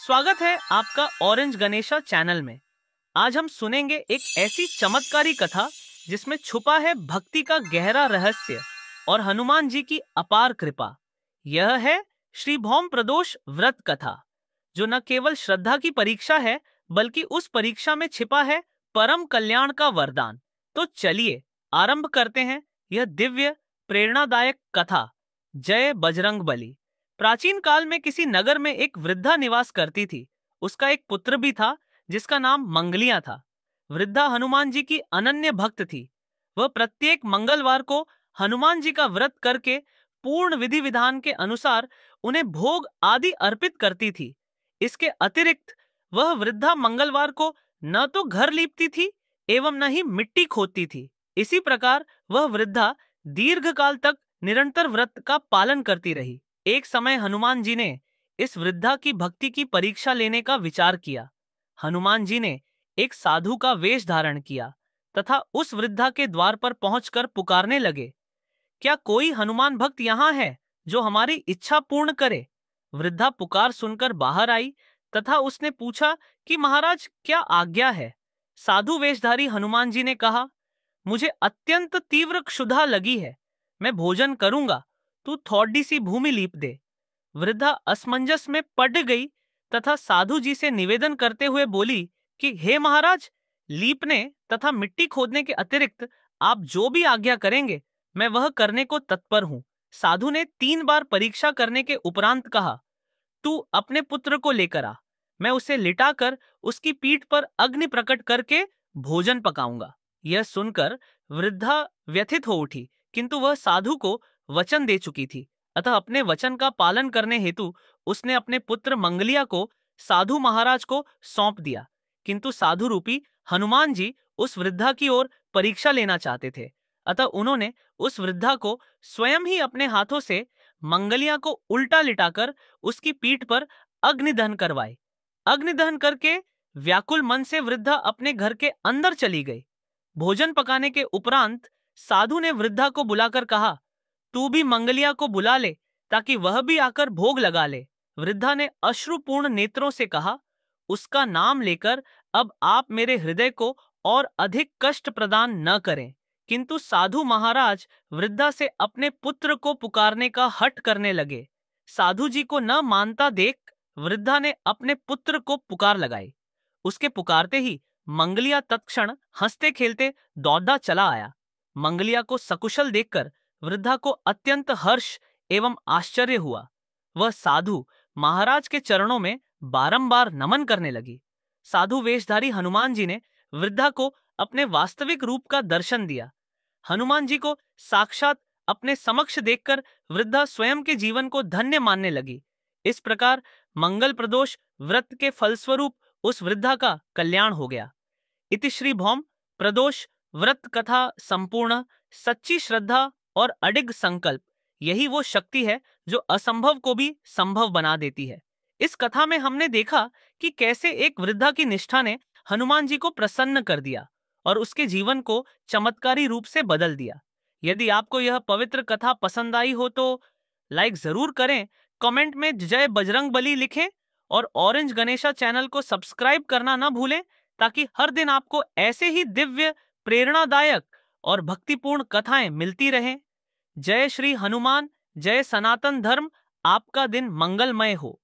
स्वागत है आपका ऑरेंज गणेशा चैनल में। आज हम सुनेंगे एक ऐसी चमत्कारी कथा जिसमें छुपा है भक्ति का गहरा रहस्य और हनुमान जी की अपार कृपा। यह है श्री भौम प्रदोष व्रत कथा, जो न केवल श्रद्धा की परीक्षा है बल्कि उस परीक्षा में छिपा है परम कल्याण का वरदान। तो चलिए आरंभ करते हैं यह दिव्य प्रेरणादायक कथा। जय बजरंग बली। प्राचीन काल में किसी नगर में एक वृद्धा निवास करती थी। उसका एक पुत्र भी था जिसका नाम मंगलिया था। वृद्धा हनुमान जी की अनन्य भक्त थी। वह प्रत्येक मंगलवार को हनुमान जी का व्रत करके पूर्ण विधि विधान के अनुसार उन्हें भोग आदि अर्पित करती थी। इसके अतिरिक्त वह वृद्धा मंगलवार को न तो घर लीपती थी एवं न ही मिट्टी खोदती थी। इसी प्रकार वह वृद्धा दीर्घ काल तक निरंतर व्रत का पालन करती रही। एक समय हनुमान जी ने इस वृद्धा की भक्ति की परीक्षा लेने का विचार किया। हनुमान जी ने एक साधु का वेश धारण किया तथा उस वृद्धा के द्वार पर पहुंचकर पुकारने लगे, क्या कोई हनुमान भक्त यहाँ है जो हमारी इच्छा पूर्ण करे? वृद्धा पुकार सुनकर बाहर आई तथा उसने पूछा कि महाराज क्या आज्ञा है? साधु वेशधारी हनुमान जी ने कहा, मुझे अत्यंत तीव्र क्षुधा लगी है, मैं भोजन करूंगा, तू थोड़ी सी भूमि लीप दे। वृद्धा असमंजस में पड़ गई तथा साधु जी से निवेदन करते हुए बोली कि हे महाराज, लीपने तथा मिट्टी खोदने के अतिरिक्त आप जो भी आज्ञा करेंगे मैं वह करने को तत्पर हूं। साधु ने 3 बार परीक्षा करने के उपरांत कहा, तू अपने पुत्र को लेकर आ, मैं उसे लिटाकर उसकी पीठ पर अग्नि प्रकट करके भोजन पकाऊंगा। यह सुनकर वृद्धा व्यथित हो उठी, किंतु वह साधु को वचन दे चुकी थी, अतः अपने वचन का पालन करने हेतु उसने अपने पुत्र मंगलिया को साधु महाराज को सौंप दिया। किंतु साधु रूपी हनुमान जी उस वृद्धा की ओर परीक्षा लेना चाहते थे, अतः उन्होंने उस वृद्धा को स्वयं ही अपने हाथों से मंगलिया को उल्टा लिटाकर उसकी पीठ पर अग्निदहन करवाए। अग्निदहन करके व्याकुल मन से वृद्धा अपने घर के अंदर चली गई। भोजन पकाने के उपरांत साधु ने वृद्धा को बुलाकर कहा, तू भी मंगलिया को बुला ले ताकि वह भी आकर भोग लगा ले। वृद्धा ने अश्रुपूर्ण नेत्रों से कहा, उसका नाम लेकर अब आप मेरे हृदय को और अधिक कष्ट प्रदान न करें। किंतु साधु महाराज वृद्धा से अपने पुत्र को पुकारने का हठ करने लगे। साधु जी को न मानता देख वृद्धा ने अपने पुत्र को पुकार लगाई। उसके पुकारते ही मंगलिया तत्क्षण हंसते खेलते दौड़ा चला आया। मंगलिया को सकुशल देखकर वृद्धा को अत्यंत हर्ष एवं आश्चर्य हुआ। वह साधु महाराज के चरणों में बारंबार नमन करने लगी। साधु वेशधारी हनुमान जी ने वृद्धा को अपने वास्तविक रूप का दर्शन दिया। हनुमान जी को साक्षात अपने समक्ष देखकर वृद्धा स्वयं के जीवन को धन्य मानने लगी। इस प्रकार मंगल प्रदोष व्रत के फलस्वरूप उस वृद्धा का कल्याण हो गया। इति श्री भौम प्रदोष व्रत कथा संपूर्ण। सच्ची श्रद्धा और अडिग संकल्प, यही वो शक्ति है जो असंभव को भी संभव बना देती है। इस कथा में हमने देखा कि कैसे एक वृद्धा की निष्ठा ने हनुमान जी को प्रसन्न कर दिया और उसके जीवन को चमत्कारी रूप से बदल दिया। यदि आपको यह पवित्र कथा पसंद आई हो तो लाइक जरूर करें, कमेंट में जय बजरंग बली लिखें और ऑरेंज गणेशा चैनल को सब्सक्राइब करना न भूलें ताकि हर दिन आपको ऐसे ही दिव्य प्रेरणादायक और भक्तिपूर्ण कथाएं मिलती रहें। जय श्री हनुमान, जय सनातन धर्म। आपका दिन मंगलमय हो।